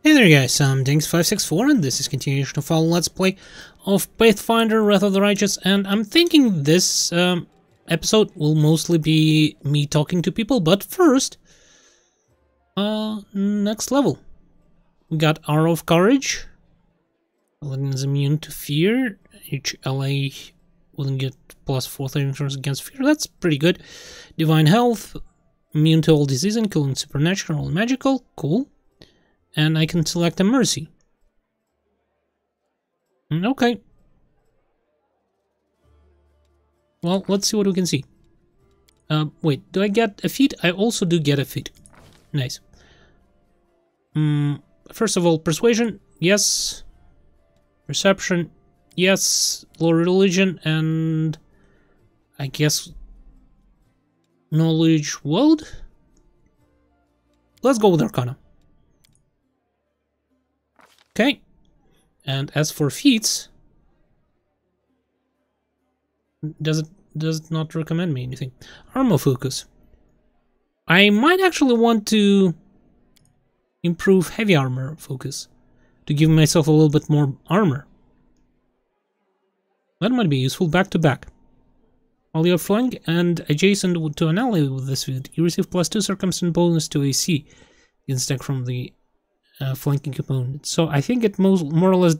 Hey there guys, I'm Dankz564 and this is continuation of our Let's Play of Pathfinder Wrath of the Righteous, and I'm thinking this episode will mostly be me talking to people, but first, next level. We got Hour of Courage, Paladin is immune to fear, each ally will get plus 4 saving throws against fear, that's pretty good. Divine Health, immune to all disease including supernatural and magical, cool. And I can select a mercy. Okay. Well, let's see what we can see. Wait, do I get a feat? I also do get a feat. Nice. First of all, persuasion, yes. Perception, yes. Low religion, and I guess knowledge world? Let's go with Arcana. Okay, and as for feats, does it not recommend me anything? Armor focus. I might actually want to improve heavy armor focus to give myself a little bit more armor. That might be useful back to back. While you're flank and adjacent to an ally with this feat, you receive +2 circumstance bonus to AC. You can stack from the flanking opponent. So I think it more or less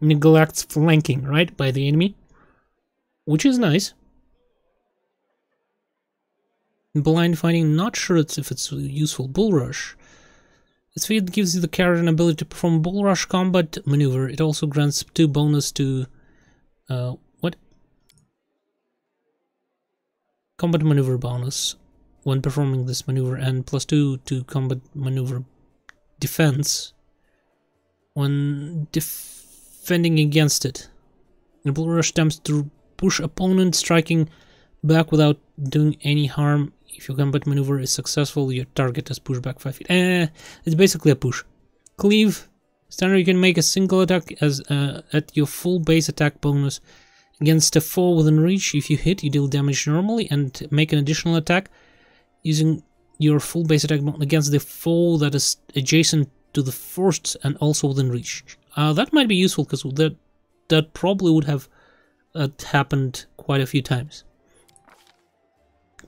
neglects flanking, right, by the enemy, which is nice. Blind fighting, not sure if it's useful. Bull rush. This feat gives you the character an ability to perform bull rush combat maneuver. It also grants 2 bonus to combat maneuver bonus when performing this maneuver, and +2 to combat maneuver defense when defending against it. The bull rush attempts to push opponent, striking back without doing any harm. If your combat maneuver is successful, your target is pushed back 5 feet. It's basically a push. Cleave. Standard, you can make a single attack as at your full base attack bonus against a foe within reach. If you hit, you deal damage normally and make an additional attack using your full base attack against the foe that is adjacent to the first and also within reach. That might be useful because that probably would have happened quite a few times.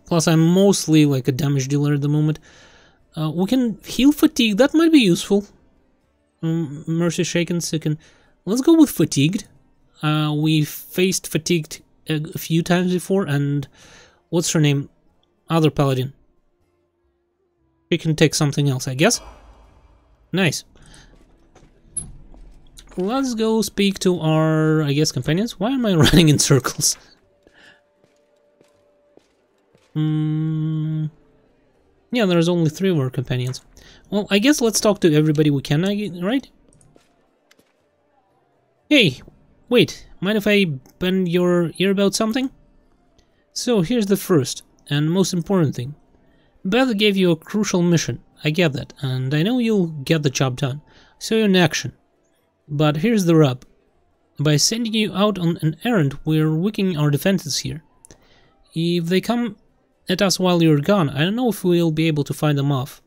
Plus, I'm mostly like a damage dealer at the moment. We can heal fatigue. That might be useful. Mercy shaken, second. Let's go with fatigued. We faced fatigued a few times before, and what's her name? Other paladin. We can take something else, I guess. Nice. Let's go speak to our, I guess, companions. Why am I running in circles? Yeah, there's only 3 of our companions. Well, I guess let's talk to everybody we can, right? Hey, wait, mind if I bend your ear about something? So, here's the first and most important thing. Beth gave you a crucial mission, I get that, and I know you'll get the job done. I saw you in action. But here's the rub. By sending you out on an errand, we're weakening our defenses here. If they come at us while you're gone, I don't know if we'll be able to fight them off.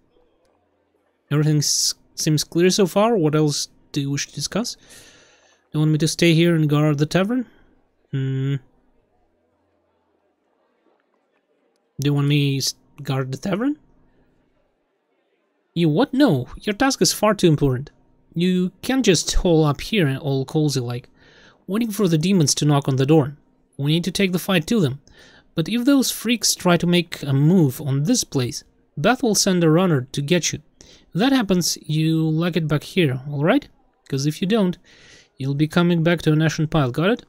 Everything seems clear so far. What else do you wish to discuss? Do you want me to stay here and guard the tavern? Do you want me to guard the tavern? You what? No, your task is far too important. You can't just hole up here and all cozy like, waiting for the demons to knock on the door. We need to take the fight to them. But if those freaks try to make a move on this place, Beth will send a runner to get you. If that happens, you leg it back here, alright? Because if you don't, you'll be coming back to an ashen pile, got it?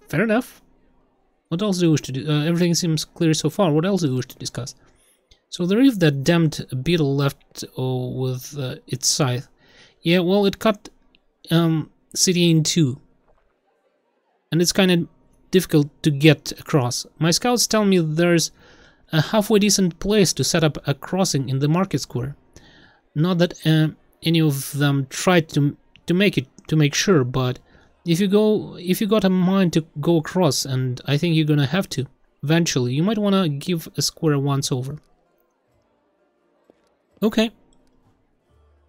Fair enough. What else do you wish to do? Everything seems clear so far. What else do you wish to discuss? So there is that damned beetle left with its scythe. Yeah, well, it cut city in 2. And it's kind of difficult to get across. My scouts tell me there's a halfway decent place to set up a crossing in the market square. Not that any of them tried to make sure, but if you got a mind to go across, and I think you're gonna have to eventually, you might wanna give a square once over. Okay.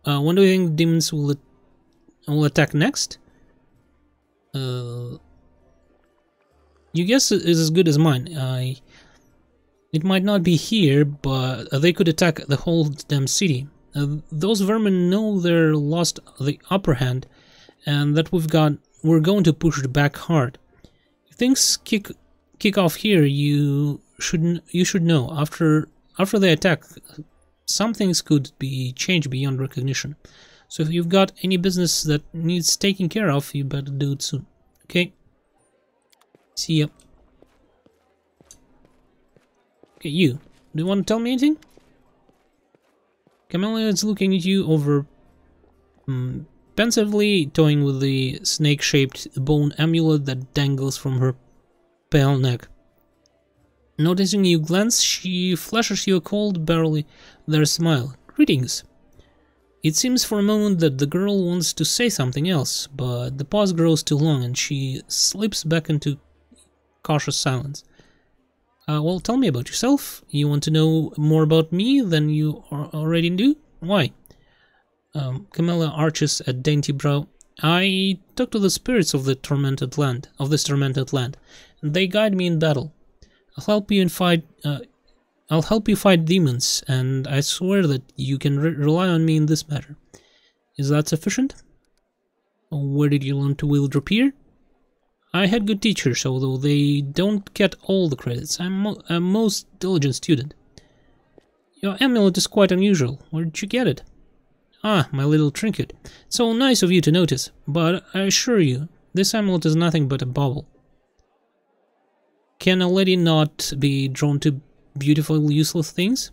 When do you think demons will attack next? Your guess is as good as mine. It might not be here, but they could attack the whole damn city. Those vermin know they're lost the upper hand, and that we're going to push it back hard. If things kick off here, you should know. After they attack, some things could be changed beyond recognition. So if you've got any business that needs taking care of, you better do it soon. Okay? See ya. Okay, you. Do you want to tell me anything? Camellia is looking at you over pensively, toying with the snake-shaped bone amulet that dangles from her pale neck. Noticing you glance, she flashes you a cold, barely there smile. Greetings. It seems for a moment that the girl wants to say something else, but the pause grows too long and she slips back into cautious silence. Well, tell me about yourself. You want to know more about me than you already do? Why? Camellia arches a dainty brow. I talk to the spirits of this tormented land, and they guide me in battle. I'll help you fight demons, and I swear that you can rely on me in this matter. Is that sufficient? Where did you learn to wield rapier? I had good teachers, although they don't get all the credits. I'm a most diligent student. Your amulet is quite unusual. Where did you get it? Ah, my little trinket. So nice of you to notice, but I assure you, this amulet is nothing but a bauble. Can a lady not be drawn to beautiful, useless things?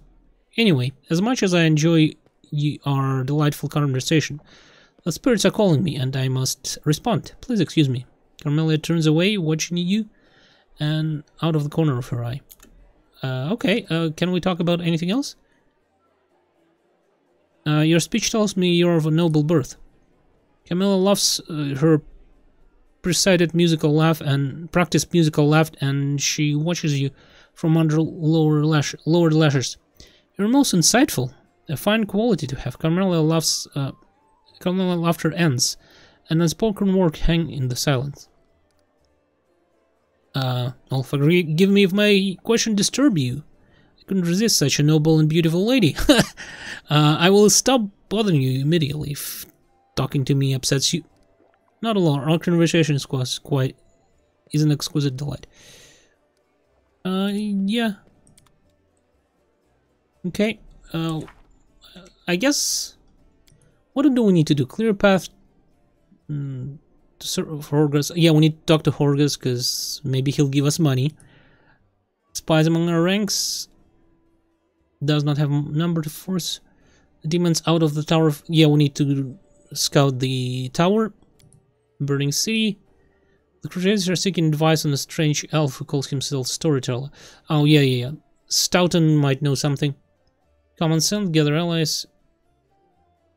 Anyway, as much as I enjoy our delightful conversation, the spirits are calling me, and I must respond. Please excuse me. Camellia turns away, watching you, and out of the corner of her eye. Okay, can we talk about anything else? Your speech tells me you're of a noble birth. Camellia laughs her practiced musical laugh, and she watches you from under lowered lashes. You're most insightful, a fine quality to have. Camellia laughter ends, and unspoken word hang in the silence. Well, forgive me if my question disturbed you. I couldn't resist such a noble and beautiful lady. I will stop bothering you immediately if talking to me upsets you. Not at all. Our conversation is an exquisite delight. Yeah. Okay. I guess. What do we need to do? Clearpath. To serve Horgus. Yeah, we need to talk to Horgus because maybe he'll give us money. Spies among our ranks. Does not have number to force the demons out of the tower. Yeah, we need to scout the tower. Burning city. The Crusaders are seeking advice on a strange elf who calls himself Storyteller. Oh, yeah. Stouton might know something. Common sense, gather allies.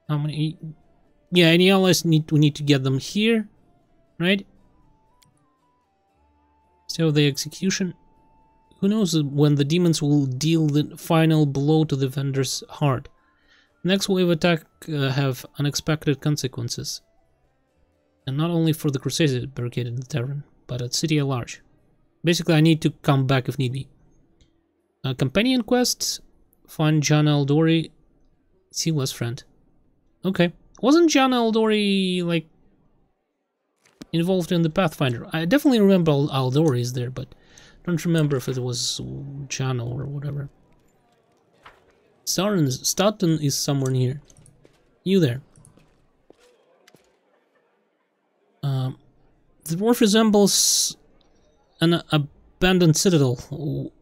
How many? Yeah, any allies we need to get them here, right? So the execution. Who knows when the demons will deal the final blow to the vendor's heart. Next wave attack have unexpected consequences. And not only for the Crusaders barricaded in the tavern, but at city at large. Basically, I need to come back if need be. Companion quests. Find John Aldori, Seela's friend. Okay. Wasn't John Aldori, like, involved in the Pathfinder? I definitely remember Aldori is there, but don't remember if it was John or whatever. Stouton is somewhere near. You there. The dwarf resembles an abandoned citadel,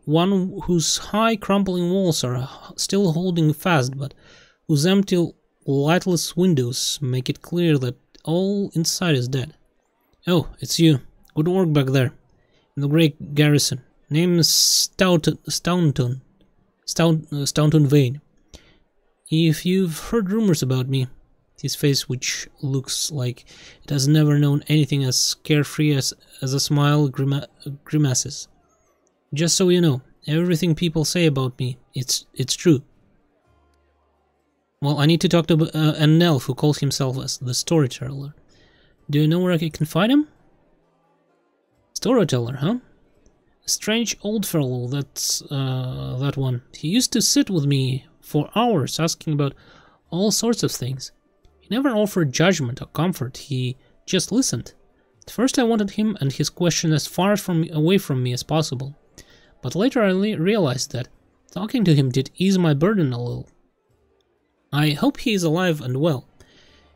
one whose high crumbling walls are still holding fast, but whose empty, lightless windows make it clear that all inside is dead. Oh, it's you. Good work back there, in the great garrison. Name is Stouton Vane. If you've heard rumors about me, his face, which looks like it has never known anything as carefree as a smile, grimaces. Just so you know, everything people say about me, it's true. Well, I need to talk to an elf who calls himself as the storyteller. Do you know where I can find him? Storyteller, huh? A strange old fellow, that's that one. He used to sit with me for hours asking about all sorts of things. He never offered judgment or comfort, he just listened. At first I wanted him and his question as far away from me as possible. But later I realized that talking to him did ease my burden a little. I hope he is alive and well.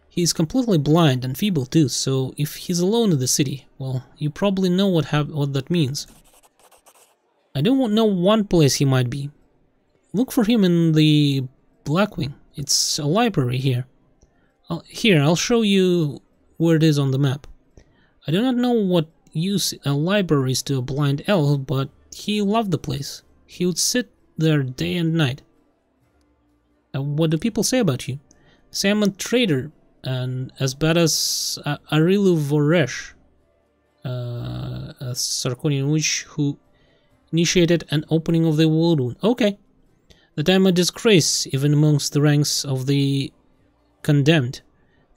He is completely blind and feeble too, so if he's alone in the city, well, you probably know what that means. I don't know one place he might be. Look for him in the Blackwing. It's a library here. I'll show you where it is on the map. I do not know what use a library is to a blind elf, but he loved the place. He would sit there day and night. What do people say about you? Say I'm a traitor and as bad as Arilu Voresh, a Sarkonian witch who initiated an opening of the world wound. Okay. That I'm a disgrace even amongst the ranks of the condemned.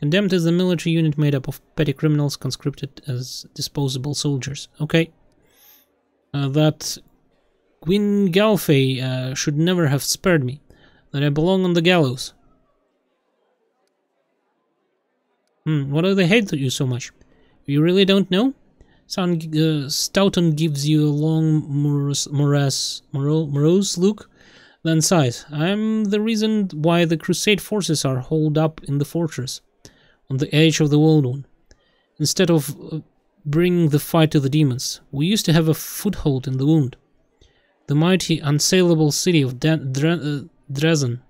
Condemned is a military unit made up of petty criminals conscripted as disposable soldiers. Okay. That Queen Galfay should never have spared me. That I belong on the gallows. Why do they hate you so much? You really don't know? Stouton gives you a long, morose look, then sighs. I'm the reason why the Crusade forces are holed up in the fortress, on the edge of the World, instead of bringing the fight to the demons. We used to have a foothold in the wound. The mighty, unsaleable city of Dresden.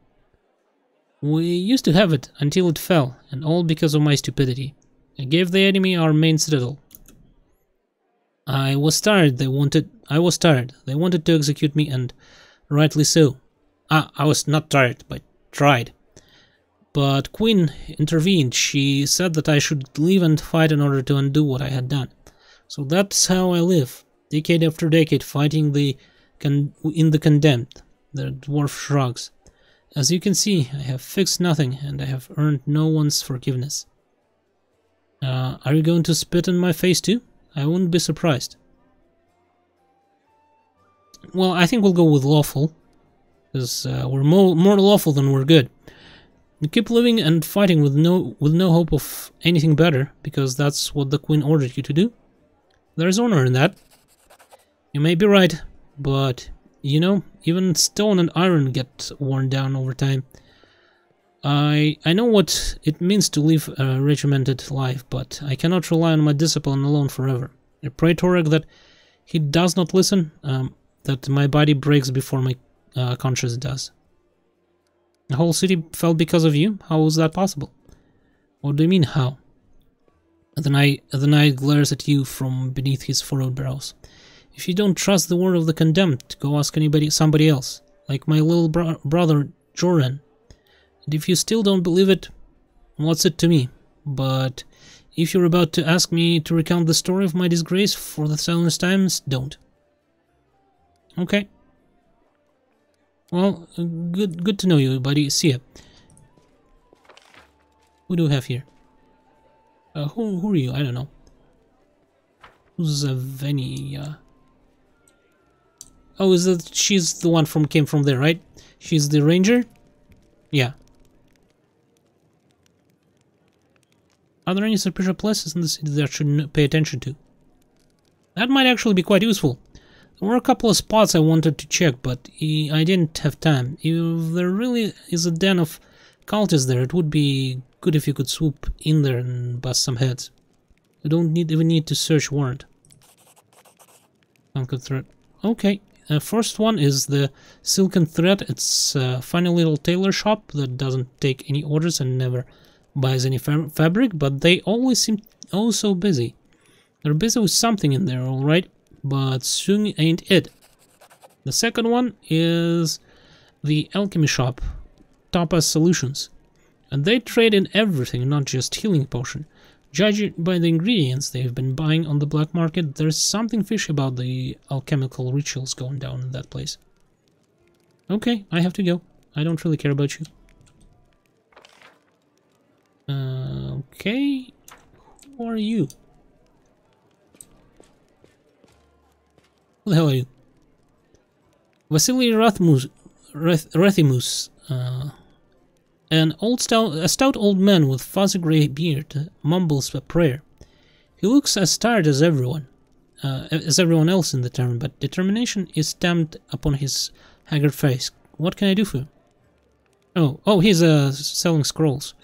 We used to have it until it fell, and all because of my stupidity. I gave the enemy our main citadel. I was tired. They wanted to execute me, and rightly so. I was not tired, but tried. But Queen intervened. She said that I should leave and fight in order to undo what I had done. So that's how I live, decade after decade, fighting in the condemned. The dwarf shrugs. As you can see, I have fixed nothing, and I have earned no one's forgiveness. Are you going to spit in my face too? I wouldn't be surprised. Well, I think we'll go with lawful, because we're more lawful than we're good. We keep living and fighting with no hope of anything better, because that's what the Queen ordered you to do. There's honor in that. You may be right, but you know, even stone and iron get worn down over time. I know what it means to live a regimented life, but I cannot rely on my discipline alone forever. I pray Torek that he does not listen, that my body breaks before my conscience does. The whole city fell because of you? How was that possible? What do you mean, how? The knight glares at you from beneath his furrowed brows. If you don't trust the word of the condemned, go ask somebody else, like my little brother Joran. And if you still don't believe it, what's it to me? But if you're about to ask me to recount the story of my disgrace for the 7th times, don't. Okay. Well, good to know you, buddy. See ya. Who do we have here? Who are you? I don't know. Who's Veni? Oh, she's the one came from there, right? She's the ranger? Yeah. Are there any suspicious places in the city that I should pay attention to? That might actually be quite useful. There were a couple of spots I wanted to check, but I didn't have time. If there really is a den of cultists there, it would be good if you could swoop in there and bust some heads. You don't even need to search warrant. Uncut thread. Okay. First one is the Silken Thread. It's a funny little tailor shop that doesn't take any orders and never buys any fabric, but they always seem oh so busy. They're busy with something in there, alright, but soon ain't it. The second one is the alchemy shop, Tapas Solutions, and they trade in everything, not just healing potion. Judging by the ingredients they've been buying on the black market, there's something fishy about the alchemical rituals going down in that place. Okay, I have to go. I don't really care about you. you? Who the hell are you? Vasily Rathimus, a stout old man with fuzzy grey beard, mumbles a prayer. He looks as tired as everyone else in the tavern, but determination is stamped upon his haggard face. What can I do for you? Oh, he's selling scrolls.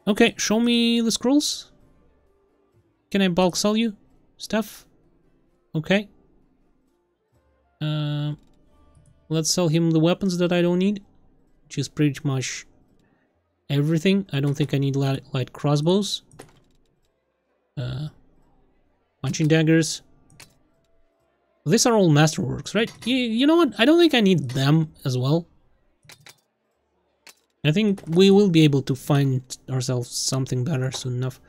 Okay, show me the scrolls. Can I bulk sell you stuff? Okay. Let's sell him the weapons that I don't need, which is pretty much everything. I don't think I need light crossbows. Punching daggers. These are all masterworks, right? You know what? I don't think I need them as well. I think we will be able to find ourselves something better soon enough.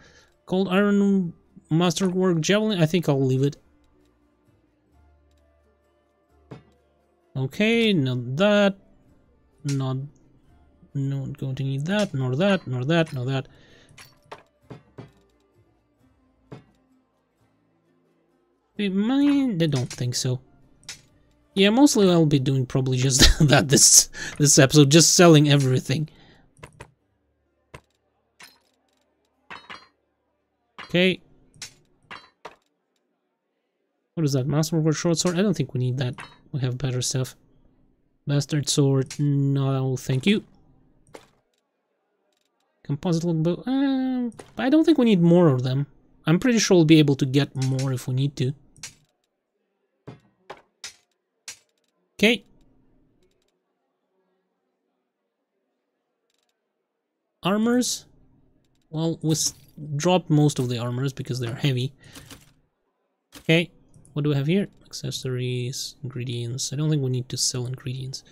Cold iron masterwork javelin. I think I'll leave it. Okay, not that. Not going to need that, nor that, nor that, nor that. I don't think so. Yeah, mostly I'll be doing probably just that this episode, just selling everything. Okay. What is that? Masterwork short sword? I don't think we need that. We have better stuff. Bastard sword. No, thank you. Composite longbow. I don't think we need more of them. I'm pretty sure we'll be able to get more if we need to. Okay. Armors. Well, we dropped most of the armors because they're heavy. Okay. What do we have here? Accessories, ingredients. I don't think we need to sell ingredients.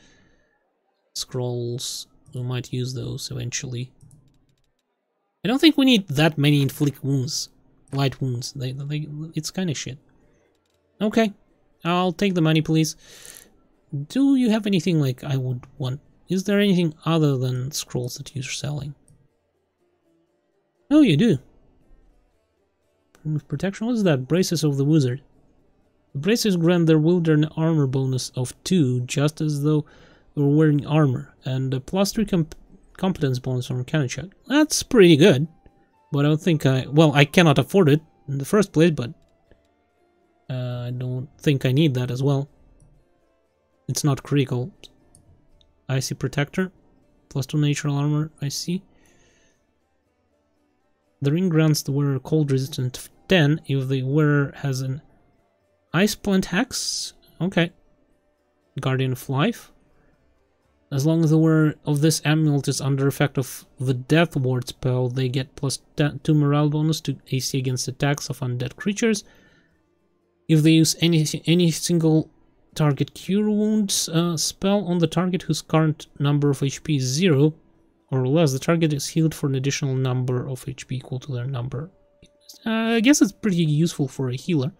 Scrolls. We might use those eventually. I don't think we need that many inflict wounds. Light wounds. It's kind of shit. Okay. I'll take the money, please. Do you have anything like I would want? Is there anything other than scrolls that you're selling? Oh, you do. Protection? What is that? Braces of the Wizard. The braces grant their wielder an armor bonus of 2, just as though they were wearing armor, and a +3 competence bonus on Arcana check. That's pretty good, but I don't think well, I cannot afford it in the first place, but I don't think I need that as well. It's not critical. Icy Protector, +2 natural armor, I see. The ring grants the wearer cold resistance of 10 if the wearer has an Ice Plant Axe. Okay. Guardian of Life. As long as the wearer of this amulet is under effect of the Death Ward spell, they get +2 morale bonus to AC against attacks of undead creatures. If they use any single target cure wounds spell on the target whose current number of HP is 0 or less, the target is healed for an additional number of HP equal to their number. I guess it's pretty useful for a healer.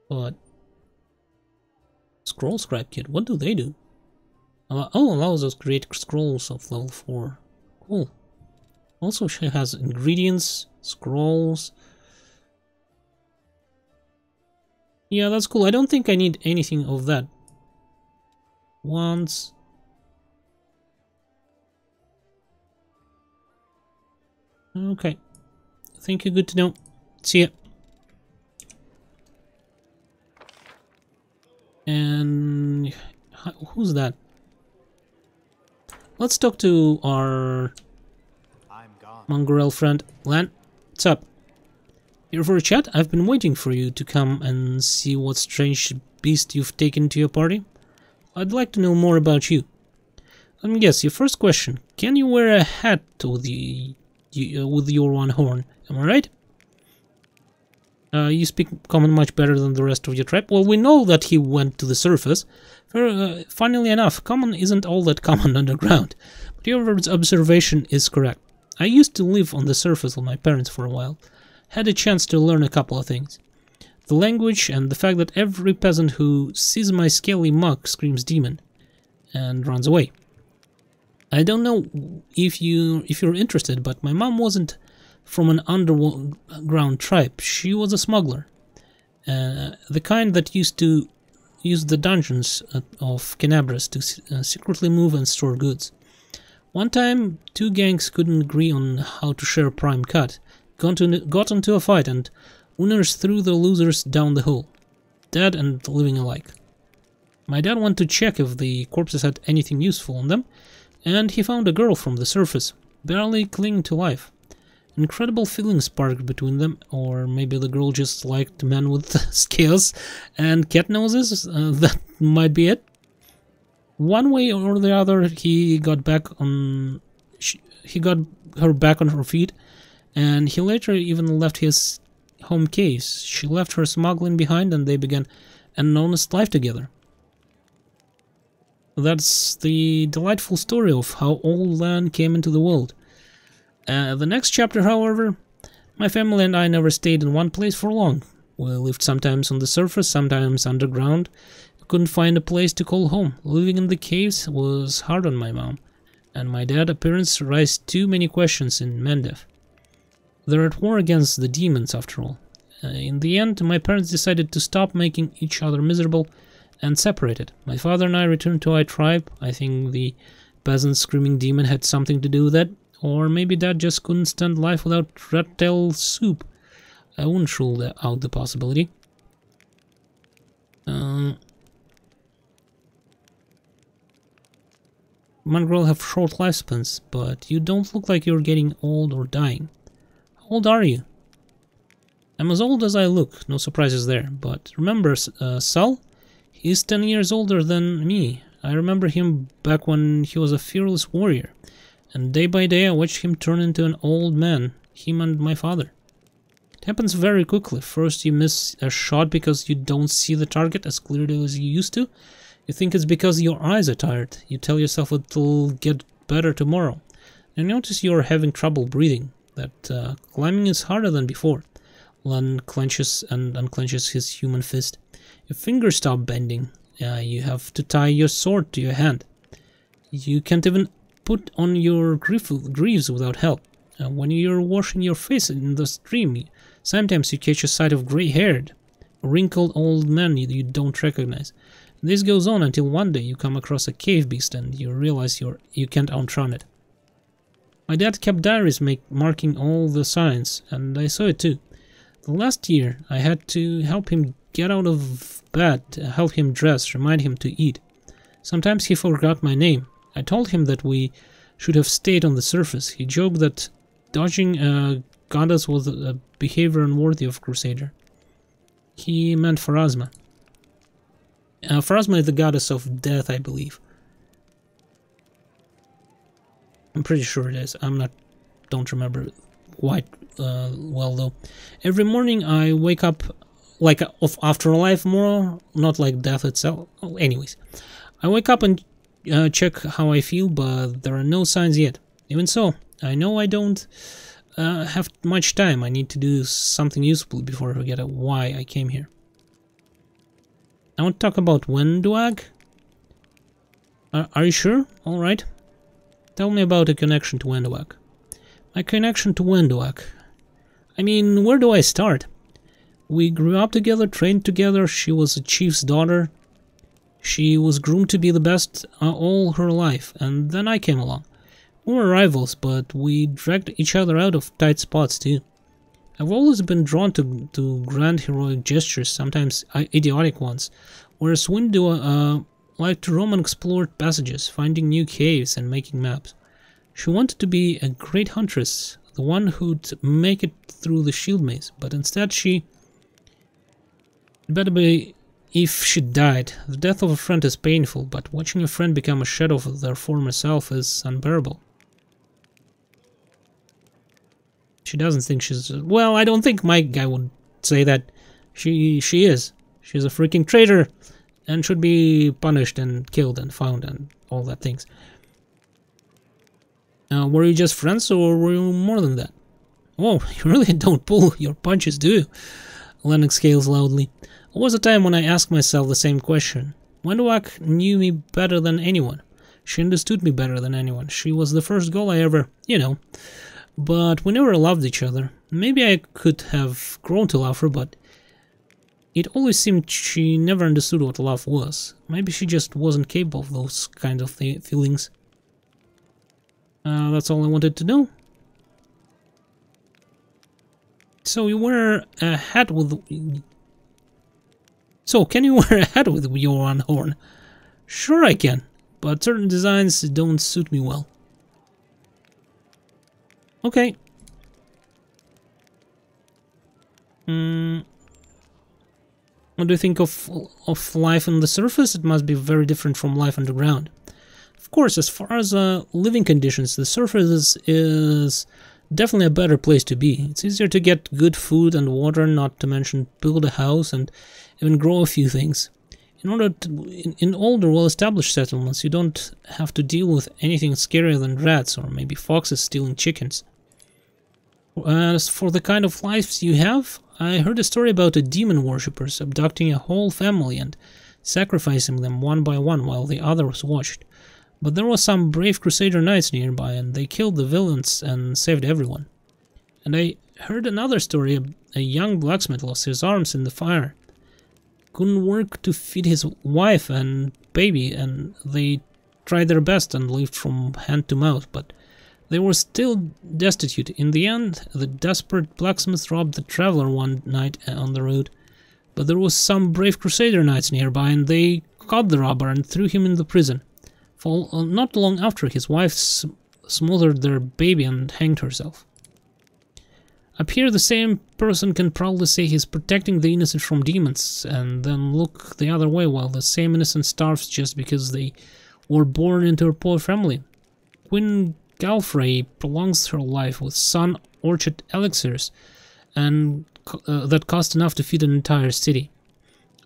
But Scroll Scribe Kit, what do they do? Oh, allows us to create scrolls of level 4. Cool. Also, she has ingredients, scrolls. Yeah, that's cool. I don't think I need anything of that. Once. Okay. Thank you, good to know. See ya. And who's that? Let's talk to our mongrel friend. Lan, what's up? Here for a chat? I've been waiting for you to come and see what strange beast you've taken to your party. I'd like to know more about you. Let me guess, your first question. Can you wear a hat with your one horn? Am I right? You speak common much better than the rest of your tribe. Well, we know that he went to the surface. Funnily enough, common isn't all that common underground. But your observation is correct. I used to live on the surface with my parents for a while. Had a chance to learn a couple of things. The language and the fact that every peasant who sees my scaly mug screams demon and runs away. I don't know if you're interested, but my mom wasn't from an underground tribe. She was a smuggler. The kind that used to use the dungeons of Canabras to secretly move and store goods. One time, two gangs couldn't agree on how to share prime cut, got into a fight, and winners threw the losers down the hole, dead and living alike. My dad went to check if the corpses had anything useful on them, and he found a girl from the surface, barely clinging to life. Incredible feelings sparked between them, or maybe the girl just liked men with scales and cat noses. That might be it. One way or the other, he got her back on her feet, and he later even left his home case. She left her smuggling behind, and they began an honest life together. That's the delightful story of how Old Land came into the world. The next chapter, however, my family and I never stayed in one place for long. We lived sometimes on the surface, sometimes underground. We couldn't find a place to call home. Living in the caves was hard on my mom, and my dad's appearance raised too many questions in Mendev. They're at war against the demons, after all. In the end, my parents decided to stop making each other miserable and separated. My father and I returned to our tribe. I think the peasant screaming demon had something to do with it. Or maybe Dad just couldn't stand life without rat tail soup. I wouldn't rule out the possibility. Mongrel have short lifespans, but you don't look like you're getting old or dying. How old are you? I'm as old as I look, no surprises there. But remember Sal? He's 10 years older than me. I remember him back when he was a fearless warrior. And day by day I watched him turn into an old man, him and my father. It happens very quickly. First you miss a shot because you don't see the target as clearly as you used to. You think it's because your eyes are tired. You tell yourself it'll get better tomorrow. And you notice you're having trouble breathing, that climbing is harder than before. Len clenches and unclenches his human fist. Your fingers stop bending. You have to tie your sword to your hand. You can't even put on your greaves without help. When you're washing your face in the stream, sometimes you catch a sight of gray-haired, wrinkled old men you don't recognize. This goes on until one day you come across a cave beast and you realize you can't outrun it. My dad kept diaries marking all the signs, and I saw it too. The last year I had to help him get out of bed, help him dress, remind him to eat. Sometimes he forgot my name. I told him that we should have stayed on the surface. He joked that dodging goddess was a behavior unworthy of Crusader. He meant Pharasma. Pharasma is the goddess of death, I believe. I'm pretty sure it is. Don't remember quite well though. Every morning I wake up like of afterlife more, not like death itself. Oh, anyways, I wake up and check how I feel, but there are no signs yet. Even so, I know I don't have much time. I need to do something useful before I forget why I came here. I want to talk about Wenduag. Are you sure? Alright. Tell me about a connection to Wenduag. My connection to Wenduag. I mean, where do I start? We grew up together, trained together. She was a chief's daughter. She was groomed to be the best all her life, and then I came along. We were rivals, but we dragged each other out of tight spots too. I've always been drawn to grand heroic gestures, sometimes idiotic ones, whereas Windu liked to roam unexplored passages, finding new caves and making maps. She wanted to be a great huntress, the one who'd make it through the shield maze, but instead she... It better be if she died. The death of a friend is painful, but watching a friend become a shadow of their former self is unbearable. She doesn't think she's... Well, I don't think my guy would say that. She is. She's a freaking traitor and should be punished and killed and found and all that things. Were you just friends or were you more than that? Whoa, you really don't pull your punches, do you? Lennox hails loudly. There was a time when I asked myself the same question. Wenduag knew me better than anyone. She understood me better than anyone. She was the first girl I ever, but we never loved each other. Maybe I could have grown to love her, but it always seemed she never understood what love was. Maybe she just wasn't capable of those kind of feelings. That's all I wanted to know. So you wear a hat with... So, can you wear a hat with your one horn? Sure I can, but certain designs don't suit me well. Okay. What do you think of life on the surface? It must be very different from life underground. Of course, as far as living conditions, the surface is definitely a better place to be. It's easier to get good food and water, not to mention build a house and even grow a few things. In older, well-established settlements, you don't have to deal with anything scarier than rats or maybe foxes stealing chickens. As for the kind of lives you have, I heard a story about a demon worshippers abducting a whole family and sacrificing them one by one while the others watched. But there were some brave crusader knights nearby and they killed the villains and saved everyone. And I heard another story, a young blacksmith lost his arms in the fire. Couldn't work to feed his wife and baby, and they tried their best and lived from hand to mouth, but they were still destitute. In the end, the desperate blacksmith robbed the traveler one night on the road, but there was some brave crusader knights nearby, and they caught the robber and threw him in the prison. Not long after, his wife smothered their baby and hanged herself. Up here, the same person can proudly say he's protecting the innocent from demons, and then look the other way while the same innocent starves just because they were born into a poor family. Queen Galfrey prolongs her life with sun orchard elixirs, and that cost enough to feed an entire city.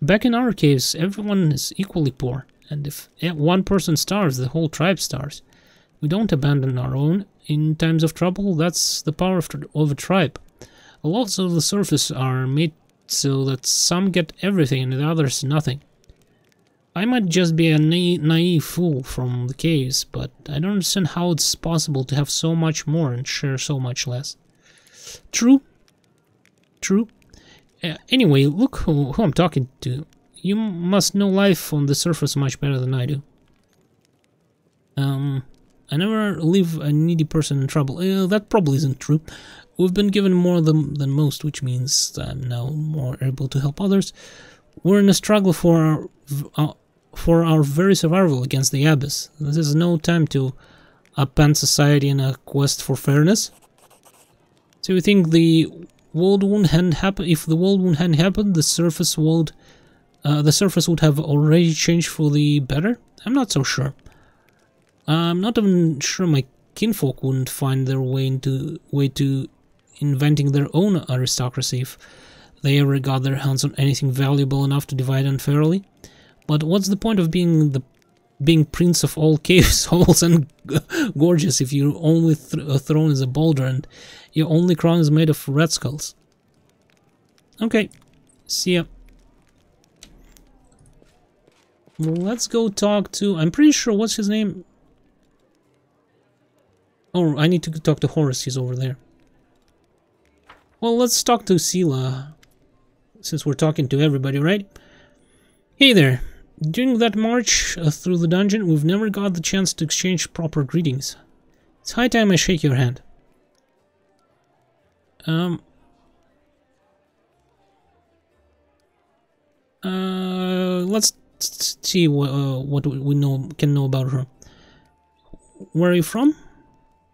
Back in our caves, everyone is equally poor, and if one person starves, the whole tribe starves. We don't abandon our own in times of trouble. That's the power of a tribe. A lot of the surface are made so that some get everything and the others nothing. I might just be a naive fool from the caves, but I don't understand how it's possible to have so much more and share so much less. True. True. Anyway, look who I'm talking to. You must know life on the surface much better than I do. I never leave a needy person in trouble. That probably isn't true. We've been given more than most, which means I'm now more able to help others. We're in a struggle for our very survival against the abyss. This is no time to upend society in a quest for fairness. So you think the world wound hadn't happened? If the world wound hadn't happened, the surface would have already changed for the better? I'm not so sure. I'm not even sure my kinfolk wouldn't find their way to inventing their own aristocracy if they ever got their hands on anything valuable enough to divide unfairly. But what's the point of being prince of all caves, holes, and gorges if your only throne is a boulder and your only crown is made of red skulls? Okay, see ya. Well, let's go talk to... I'm pretty sure, what's his name? Oh, I need to talk to Horace, he's over there. Well, let's talk to Seela, since we're talking to everybody, right? Hey there. During that march through the dungeon, we've never got the chance to exchange proper greetings. It's high time I shake your hand. Let's see what we can know about her. Where are you from?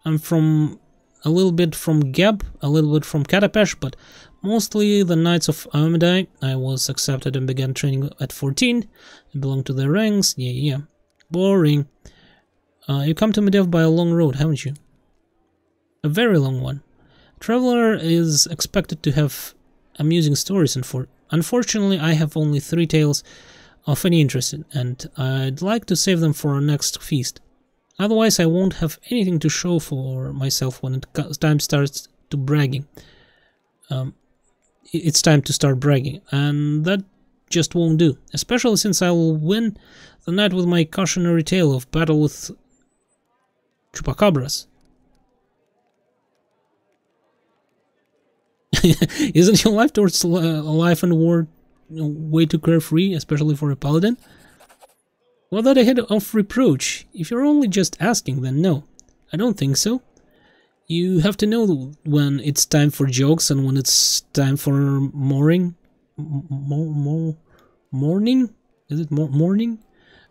I'm from a little bit from Geb, a little bit from Katapesh, but mostly the Knights of Aomedai. I was accepted and began training at 14. I belong to their ranks. Yeah. Boring. You come to Medev by a long road, haven't you? A very long one. A traveler is expected to have amusing stories, and unfortunately I have only 3 tales of any interest, and I'd like to save them for our next feast. Otherwise I won't have anything to show for myself when time starts to bragging. It's time to start bragging, and that just won't do, especially since I will win the night with my cautionary tale of battle with chupacabras. Isn't your life towards life and war way too carefree, especially for a paladin? Without a hint of reproach, if you're only just asking, then no, I don't think so. You have to know when it's time for jokes and when it's time for mourning. Mourning? Is it mourning?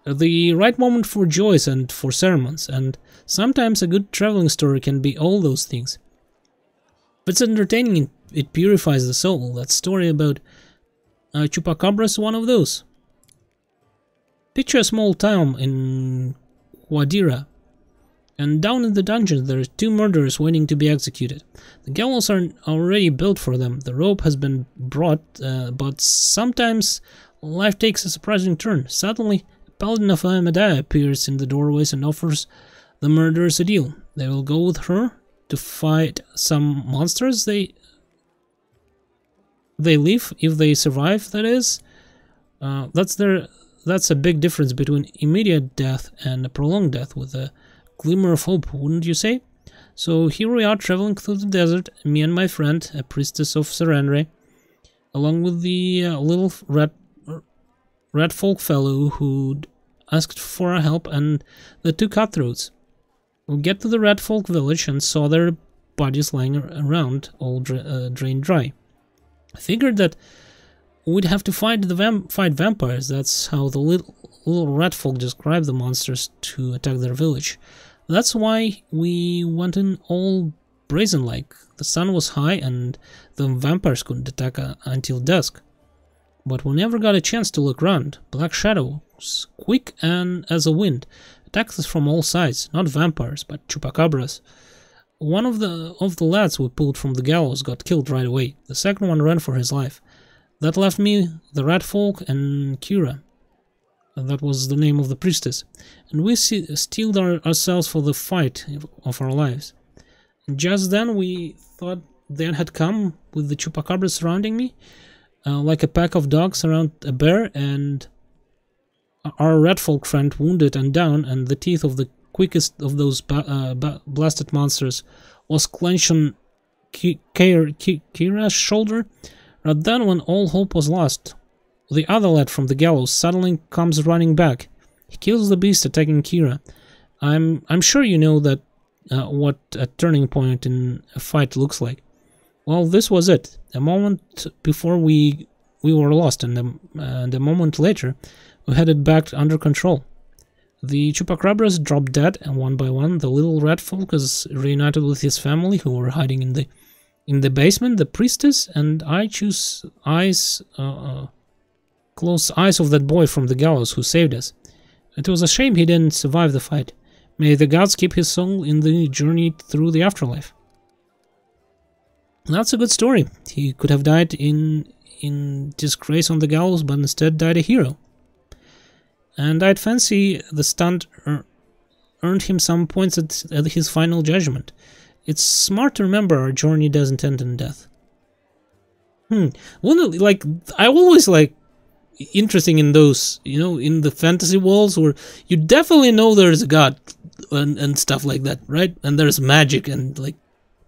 The right moment for joys and for sermons, and sometimes a good traveling story can be all those things. If it's entertaining, it purifies the soul. That story about Chupacabra is one of those. Picture a small town in Quadira, and down in the dungeons there are 2 murderers waiting to be executed. The gallows are already built for them, the rope has been brought, but sometimes life takes a surprising turn. Suddenly, a paladin of Amadea appears in the doorways and offers the murderers a deal. They will go with her to fight some monsters. They live, if they survive, that is. That's a big difference between immediate death and a prolonged death, with a glimmer of hope, wouldn't you say? So here we are traveling through the desert, me and my friend, a priestess of Serenre, along with the little red folk fellow who asked for our help, and the 2 cutthroats. We get to the red folk village and saw their bodies lying around, all drained dry. I figured that we'd have to fight vampires. That's how the little red folk describe the monsters to attack their village. That's why we went in all brazen-like. The sun was high and the vampires couldn't attack until dusk. But we never got a chance to look around. Black shadows, quick and as a wind, attacked us from all sides. Not vampires, but chupacabras. One of the lads we pulled from the gallows got killed right away. The second one ran for his life. That left me, the rat folk, and Kira. That was the name of the priestess. And we steeled ourselves for the fight of our lives. And just then we thought the end had come, with the chupacabras surrounding me, like a pack of dogs around a bear, and our rat folk friend wounded and down, and the teeth of the quickest of those blasted monsters was clenched on Kira's shoulder. But then, when all hope was lost, the other lad from the gallows suddenly comes running back. He kills the beast, attacking Kira. I'm sure you know that what a turning point in a fight looks like. Well, this was it. A moment before we were lost, and a moment later we had it back under control. The chupacabras dropped dead, and one by one the little rat folk was reunited with his family, who were hiding in the basement. The priestess and I close eyes of that boy from the gallows who saved us. It was a shame he didn't survive the fight. May the gods keep his soul in the journey through the afterlife. That's a good story. He could have died in disgrace on the gallows, but instead died a hero. And I'd fancy the stunt earned him some points at his final judgment. It's smart to remember our journey doesn't end in death. Like, I always like interesting in those, you know, in the fantasy worlds where you definitely know there's a god and stuff like that, right? And there's magic, and like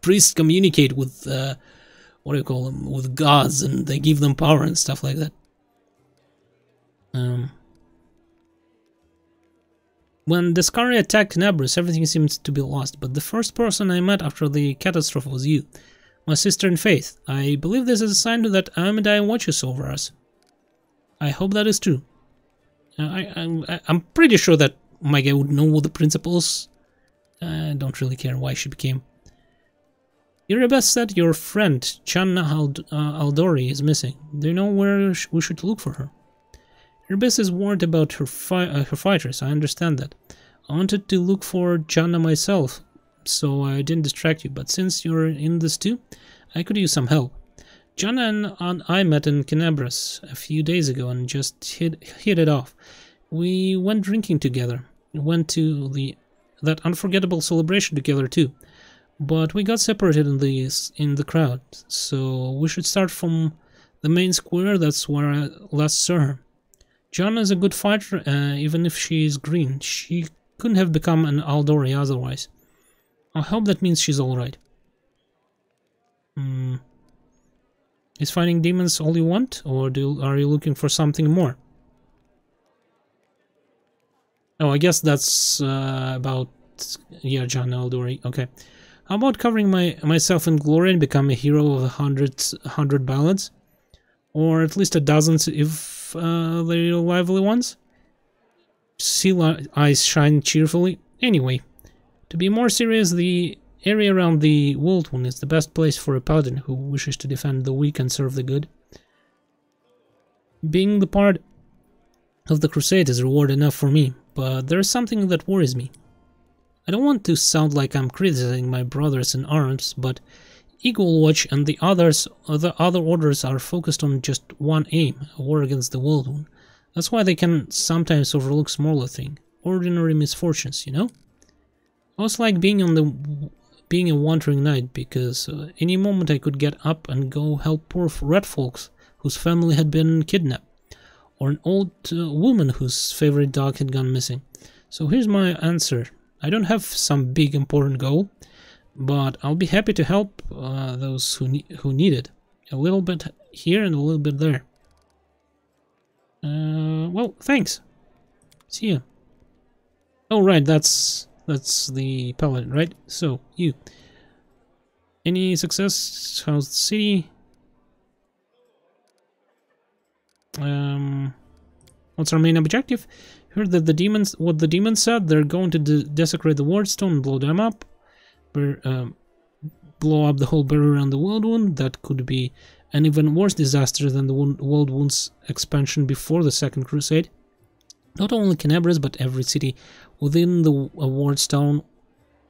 priests communicate with what do you call them, with gods, and they give them power and stuff like that. When Descari attacked Nebris, everything seemed to be lost, but the first person I met after the catastrophe was you, my sister in faith. I believe this is a sign that Amadea watches over us. I hope that is true. I'm pretty sure that my guy would know what the principles. I don't really care why she became. Iribes said your friend, Channa Aldori, is missing. Do you know where we should look for her? Iribes is worried about her fighters, I understand that. I wanted to look for Channa myself, so I didn't distract you, but since you're in this too, I could use some help. Channa and I met in Canabras a few days ago and just hit it off. We went drinking together, went to that unforgettable celebration together too, but we got separated in the crowd, so we should start from the main square. That's where I last saw her. Channa is a good fighter, even if she is green. She couldn't have become an Aldori otherwise. I hope that means she's alright. Is fighting demons all you want, or are you looking for something more? Oh, I guess that's about... Yeah, John Aldori. Okay. How about covering myself in glory and become a hero of 100 ballads? Or at least a dozen if they're lively ones? Seela eyes shine cheerfully. Anyway, to be more serious, the area around the World Wound is the best place for a paladin who wishes to defend the weak and serve the good. Being the part of the crusade is reward enough for me, but there is something that worries me. I don't want to sound like I'm criticizing my brothers in arms, but Eagle Watch and the other orders are focused on just one aim, a war against the World Wound. That's why they can sometimes overlook smaller things, ordinary misfortunes, you know? I was like being a wandering knight, because any moment I could get up and go help poor red folks whose family had been kidnapped, or an old woman whose favorite dog had gone missing. So here's my answer. I don't have some big important goal, but I'll be happy to help those who need it. A little bit here and a little bit there. Well, thanks. See ya. Oh, right, that's the paladin, right? So, you. Any success? How's the city? What's our main objective? Heard that what the demons said. They're going to desecrate the wardstone and blow them up. Blow up the whole barrier around the World Wound. That could be an even worse disaster than the World Wound's expansion before the Second Crusade. Not only Canabras, but every city within the wardstone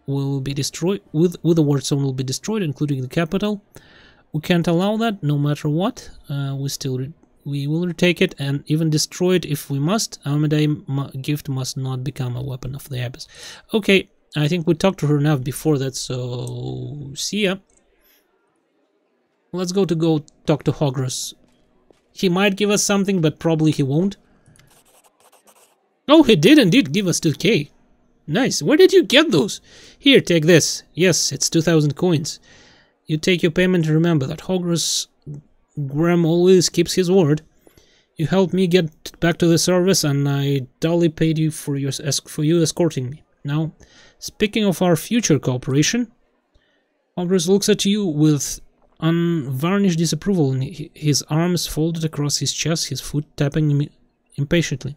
will be destroyed. With the wardstone will be destroyed, including the capital. We can't allow that, no matter what. We will retake it and even destroy it if we must. Almedae gift must not become a weapon of the Abyss. Okay, I think we talked to her enough before that, so see ya. Let's go talk to Hogros. He might give us something, but probably he won't. Oh, he did indeed give us 2k. Nice. Where did you get those? Here, take this. Yes, it's 2000 coins. You take your payment and remember that Hogros Graham always keeps his word. You helped me get back to the service, and I duly paid you for you escorting me. Now, speaking of our future cooperation, Hogros looks at you with unvarnished disapproval, and his arms folded across his chest, his foot tapping impatiently.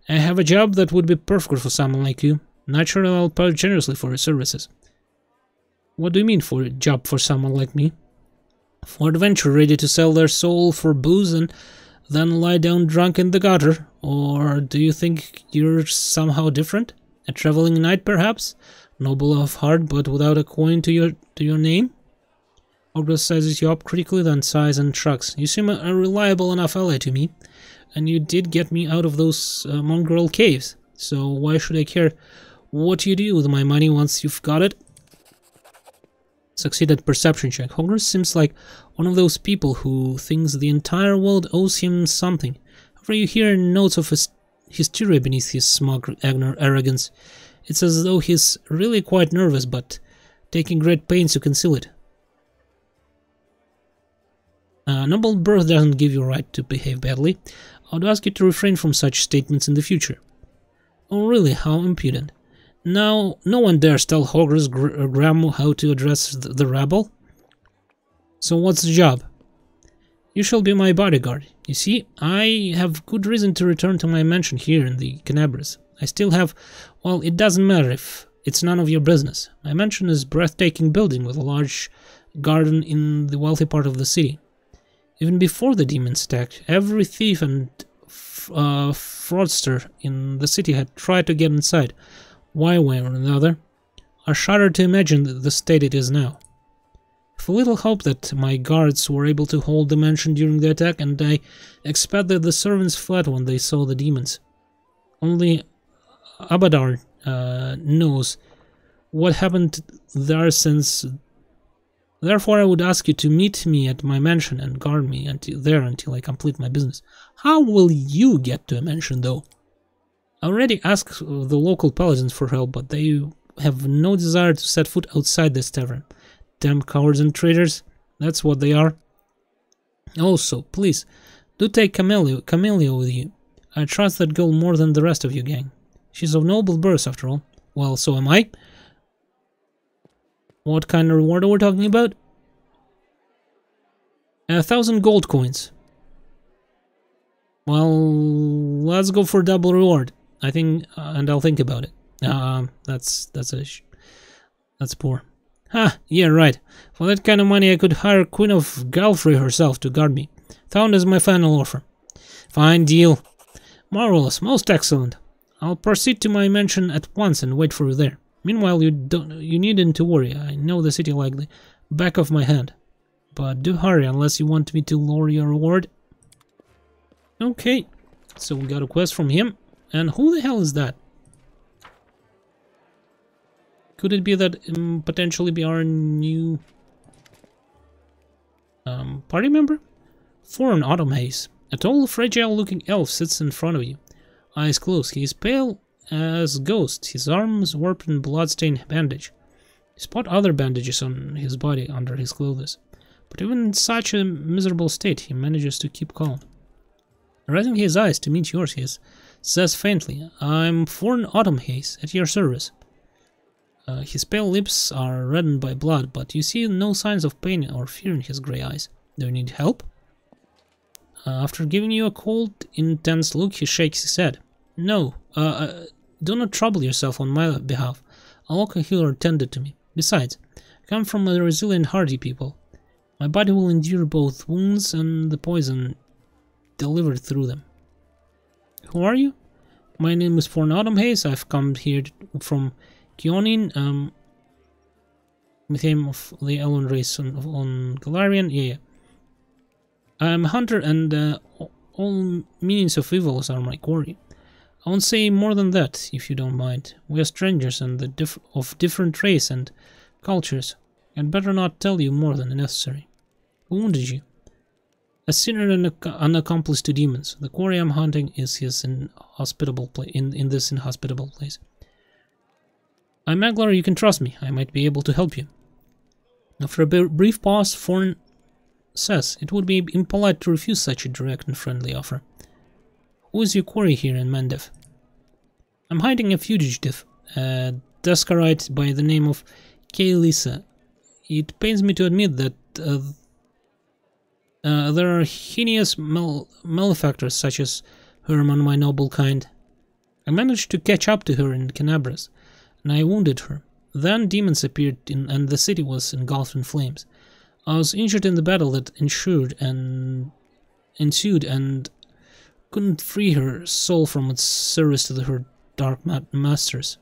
I have a job that would be perfect for someone like you. Naturally, I'll pay generously for your services. What do you mean for a job for someone like me? For adventure, ready to sell their soul for booze and then lie down drunk in the gutter? Or do you think you're somehow different? A traveling knight, perhaps? Noble of heart, but without a coin to your name? Hogros sizes you up critically, then sighs and shrugs. You seem a reliable enough ally to me, and you did get me out of those mongrel caves. So why should I care what you do with my money once you've got it? Succeeded perception check. Hogros seems like one of those people who thinks the entire world owes him something. However, you hear notes of hysteria beneath his smug arrogance. It's as though he's really quite nervous, but taking great pains to conceal it. Noble birth doesn't give you a right to behave badly. I would ask you to refrain from such statements in the future. Oh really, how impudent. Now, no one dares tell Hogros Graham how to address the rabble. So what's the job? You shall be my bodyguard. You see, I have good reason to return to my mansion here in the Canabras. I still have... well, it doesn't matter if it's none of your business. My mansion is a breathtaking building with a large garden in the wealthy part of the city. Even before the demons attacked, every thief and fraudster in the city had tried to get inside, one way or another. I shudder to imagine the state it is now. With little hope that my guards were able to hold the mansion during the attack, and I expect that the servants fled when they saw the demons. Only Abadar knows what happened there since. Therefore, I would ask you to meet me at my mansion and guard me until I complete my business. How will you get to a mansion, though? I already asked the local paladins for help, but they have no desire to set foot outside this tavern. Damn cowards and traitors, that's what they are. Also, please, do take Camellia with you. I trust that girl more than the rest of you, gang. She's of noble birth, after all. Well, so am I. What kind of reward are we talking about? 1,000 gold coins. Well, let's go for double reward. I think, and I'll think about it. That's poor. Ha, yeah, right. For that kind of money, I could hire Queen of Galfrey herself to guard me. 1,000 is my final offer. Fine deal. Marvelous, most excellent. I'll proceed to my mansion at once and wait for you there. Meanwhile, you needn't to worry. I know the city like the back of my hand. But do hurry, unless you want me to lower your reward. Okay, so we got a quest from him. And who the hell is that? Could it be that potentially be our new party member? Foreign Autumn Haze. A tall, fragile-looking elf sits in front of you. Eyes closed. He is pale as ghost. His arms warped in blood-stained bandage. You spot other bandages on his body under his clothes. But even in such a miserable state, he manages to keep calm. Raising his eyes to meet yours, he says faintly, "I'm Foreign Autumn Haze, at your service." His pale lips are reddened by blood, but you see no signs of pain or fear in his grey eyes. Do you need help? After giving you a cold, intense look, he shakes his head. No, do not trouble yourself on my behalf. A local healer tended to me. Besides, I come from a resilient, hardy people. My body will endure both wounds and the poison delivered through them. Who are you? My name is Foreign Autumn Haze. I've come here from Kionin, with him of the Elven race on Galarian. Yeah. I'm a hunter, and all meanings of evils are my quarry. I won't say more than that, if you don't mind. We are strangers and of different race and cultures. I'd better not tell you more than necessary. Who wounded you? A sinner and an accomplice to demons. The quarry I'm hunting is his inhospitable in this inhospitable place. I'm Maglar, you can trust me. I might be able to help you. After a brief pause, Foreign says, it would be impolite to refuse such a direct and friendly offer. Who is your quarry here in Mandev? I'm hiding a fugitive, a Descarite by the name of Kaelisa. It pains me to admit that there are heinous malefactors such as her among my noble kind. I managed to catch up to her in Canabras, and I wounded her. Then demons appeared and the city was engulfed in flames. I was injured in the battle that ensued and couldn't free her soul from its service to her dark masters.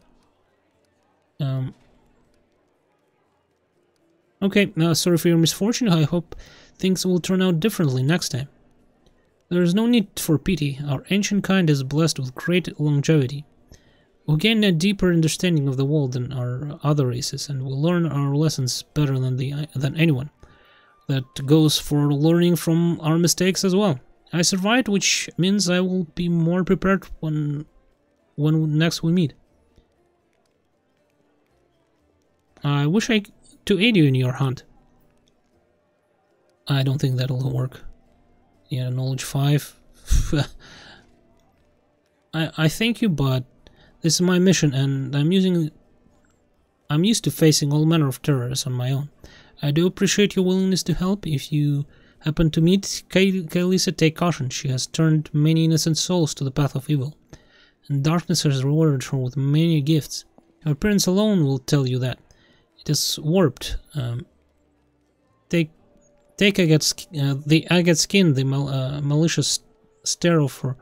Okay, sorry for your misfortune. I hope things will turn out differently next time. There is no need for pity. Our ancient kind is blessed with great longevity. We'll gain a deeper understanding of the world than our other races, and we'll learn our lessons better than anyone. That goes for learning from our mistakes as well. I survived, which means I will be more prepared when next we meet. I wish to aid you in your hunt. I don't think that'll work. Yeah, knowledge 5. I thank you, but this is my mission, and I'm used to facing all manner of terrors on my own. I do appreciate your willingness to help. If you happen to meet Kaelisa, take caution. She has turned many innocent souls to the path of evil, and darkness has rewarded her with many gifts. Her appearance alone will tell you that. It is warped. Take the agate skin, the malicious stare of her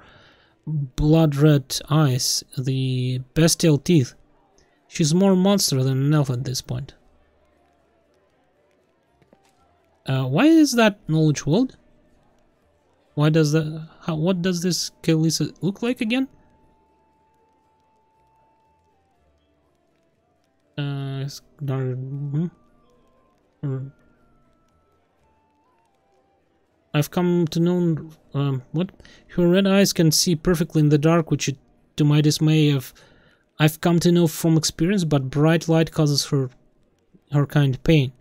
blood-red eyes, the bestial teeth. She's more monster than an elf at this point. Why is that knowledge world? Why does that? What does this Kaelisa look like again? I've come to know what her red eyes can see perfectly in the dark, which, to my dismay, I've come to know from experience. But bright light causes her kind pain.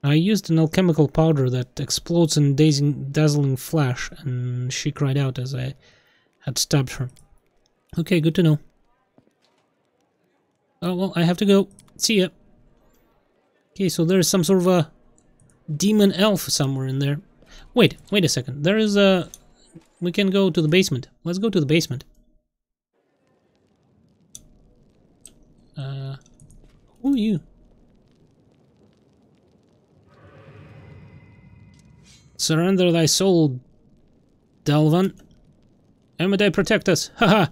I used an alchemical powder that explodes in dazzling flash, and she cried out as I had stabbed her. Okay, good to know. Oh, well, I have to go. See ya. Okay, so there's some sort of a demon elf somewhere in there. Wait a second. There is a... We can go to the basement. Let's go to the basement. Who are you? Surrender thy soul, Delvan. Amidai, protect us. Haha,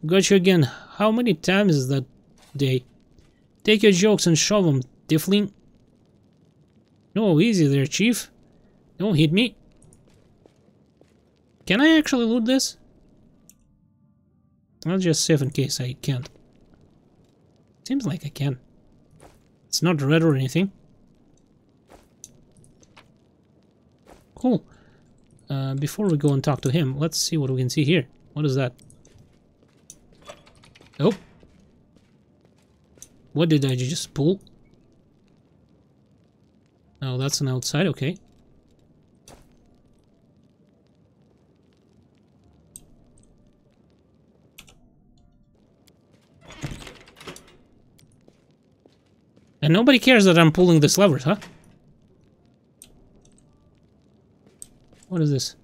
got you again. How many times is that day? Take your jokes and shove them, Tifling. No, easy there, Chief. Don't hit me. Can I actually loot this? I'll just save in case I can't. Seems like I can. It's not red or anything. Cool. Before we go and talk to him, let's see what we can see here. What is that? Oh. What did I just pull? Oh, that's an outside, okay. And nobody cares that I'm pulling this levers, huh? What is this?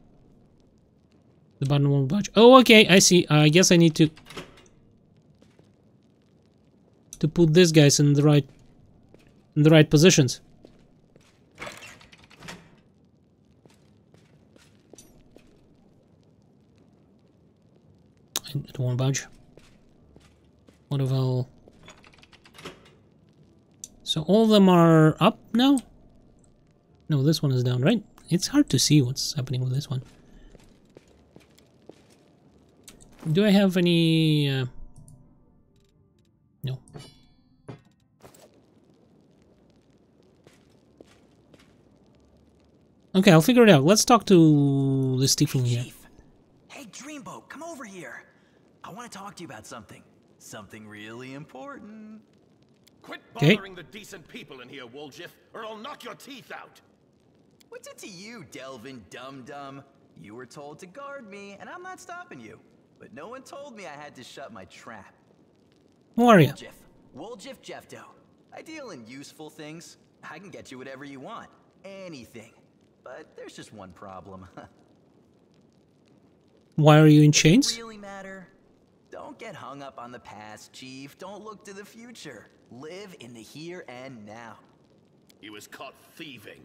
The button won't budge. Oh, okay, I see. I guess I need to put these guys in the right positions. It won't budge. What if I'll... So all of them are up now? No, this one is down, right? It's hard to see what's happening with this one. Do I have any... No. Okay, I'll figure it out. Let's talk to this Stephen here. Hey, Dreamboat, come over here. I want to talk to you about something. Something really important. Quit bothering the decent people in here, Wolfgang, or I'll knock your teeth out. What's it to you, Delvin Dum-Dum? You were told to guard me, and I'm not stopping you. But no one told me I had to shut my trap. Who are you? Wolfgang Jeffdo. I deal in useful things. I can get you whatever you want. Anything. But there's just one problem. Why are you in chains? Does it really matter? Don't get hung up on the past, Chief. Don't look to the future. Live in the here and now. He was caught thieving.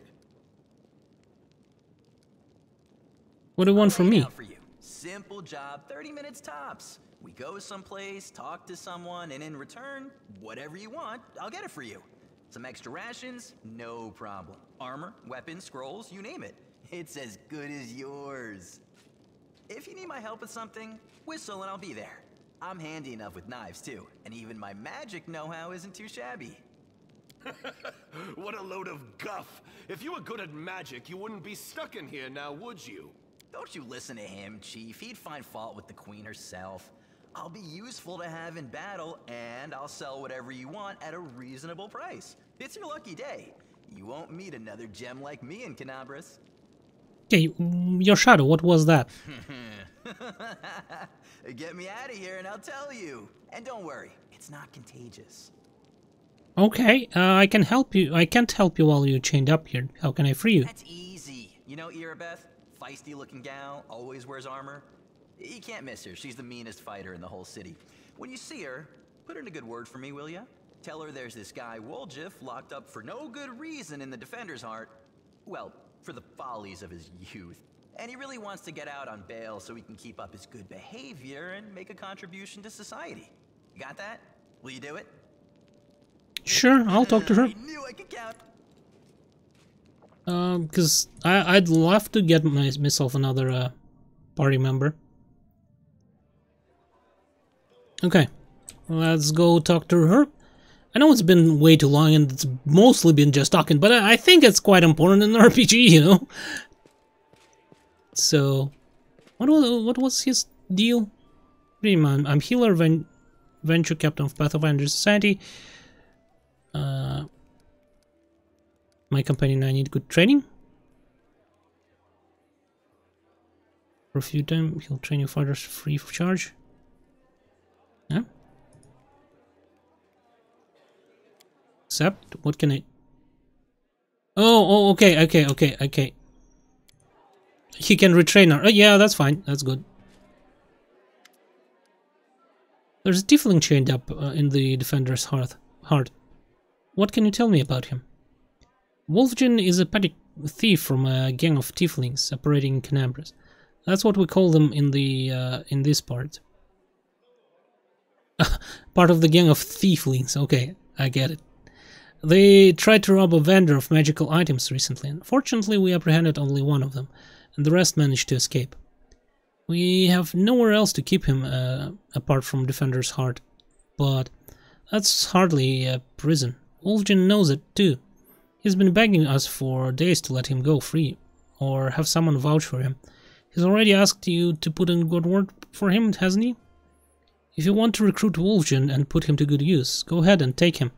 What do you want from me? For you. Simple job, 30 minutes tops. We go someplace, talk to someone, and in return, whatever you want, I'll get it for you. Some extra rations, no problem. Armor, weapons, scrolls, you name it. It's as good as yours. If you need my help with something, whistle and I'll be there. I'm handy enough with knives too, and even my magic know-how isn't too shabby. What a load of guff. If you were good at magic, you wouldn't be stuck in here now, would you? Don't you listen to him, Chief. He'd find fault with the Queen herself. I'll be useful to have in battle, and I'll sell whatever you want at a reasonable price. It's your lucky day. You won't meet another gem like me in Canabras. Okay, your shadow, what was that? Get me out of here and I'll tell you. And don't worry, it's not contagious. Okay, I can help you. I can't help you while you're chained up here. How can I free you? That's easy. You know Irabeth? Feisty looking gal, always wears armor. You can't miss her. She's the meanest fighter in the whole city. When you see her, put in a good word for me, will ya? Tell her there's this guy Wolfgang locked up for no good reason in the Defender's Heart. Well, for the follies of his youth. And he really wants to get out on bail so he can keep up his good behavior and make a contribution to society. You got that? Will you do it? Sure, I'll talk to her. I knew I could count. Because I'd love to get myself another party member. Okay, let's go talk to her. I know it's been way too long and it's mostly been just talking, but I think it's quite important in an RPG, you know? So, what was his deal? I'm healer, venture captain of Pathfinder Society. My companion, I need good training. For a few times, he'll train your fighters free of charge. Yeah. Except, what can I... Oh, okay. He can retrain her. Yeah, that's fine. That's good. There's a tiefling chained up in the defender's heart. What can you tell me about him? Wolfgang is a petty thief from a gang of tieflings operating in Canabras. That's what we call them in the in this part. Part of the gang of tieflings. Okay, I get it. They tried to rob a vendor of magical items recently. Unfortunately, we apprehended only one of them, and the rest managed to escape. We have nowhere else to keep him apart from Defender's Heart, but that's hardly a prison. Wolfgang knows it too. He's been begging us for days to let him go free, or have someone vouch for him. He's already asked you to put in good word for him, hasn't he? If you want to recruit Wolfgang and put him to good use, go ahead and take him.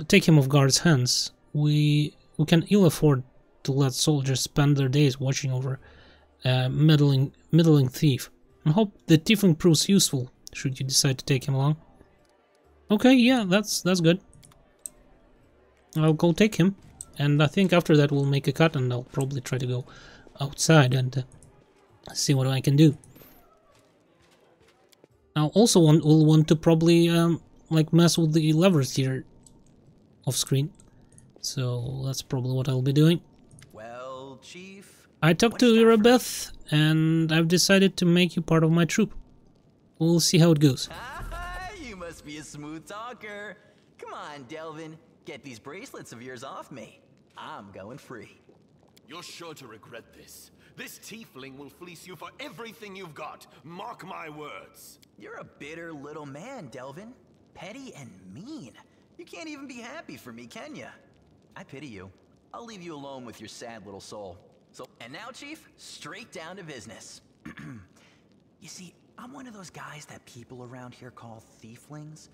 Take him off guard's hands. We can ill afford to let soldiers spend their days watching over a meddling thief. I hope the tiefling proves useful, should you decide to take him along. Okay, yeah, that's good. I'll go take him, and I think after that we'll make a cut, and I'll probably try to go outside and see what I can do. I'll also will want to probably like mess with the levers here off screen, so that's probably what I'll be doing. Well, Chief, I talked to Irabeth, and I've decided to make you part of my troop. We'll see how it goes. You must be a smooth talker. Come on, Delvin, get these bracelets of yours off me. I'm going free. You're sure to regret this. This tiefling will fleece you for everything you've got. Mark my words. You're a bitter little man, Delvin. Petty and mean. You can't even be happy for me, can you? I pity you. I'll leave you alone with your sad little soul. So, and now, Chief, straight down to business. You see, I'm one of those guys that people around here call thieflings.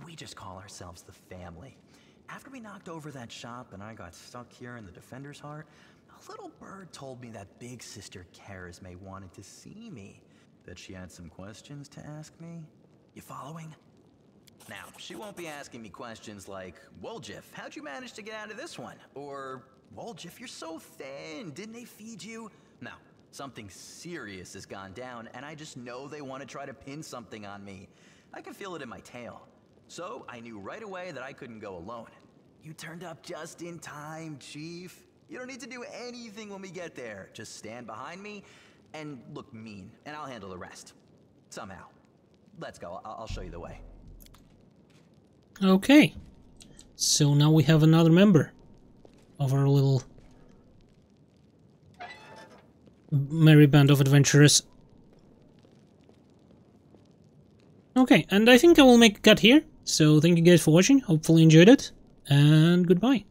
We just call ourselves the family. After we knocked over that shop and I got stuck here in the Defender's Heart, a little bird told me that big sister Charisme wanted to see me. That she had some questions to ask me. You following? Now, she won't be asking me questions like, Woljif, how'd you manage to get out of this one? Or, Woljif, you're so thin, didn't they feed you? No, something serious has gone down, and I just know they want to try to pin something on me. I can feel it in my tail. So, I knew right away that I couldn't go alone. You turned up just in time, Chief. You don't need to do anything when we get there. Just stand behind me and look mean, and I'll handle the rest. Somehow. Let's go, I'll show you the way. Okay, so now we have another member of our little merry band of adventurers. Okay, and I think I will make a cut here. So thank you guys for watching, hopefully you enjoyed it, and goodbye.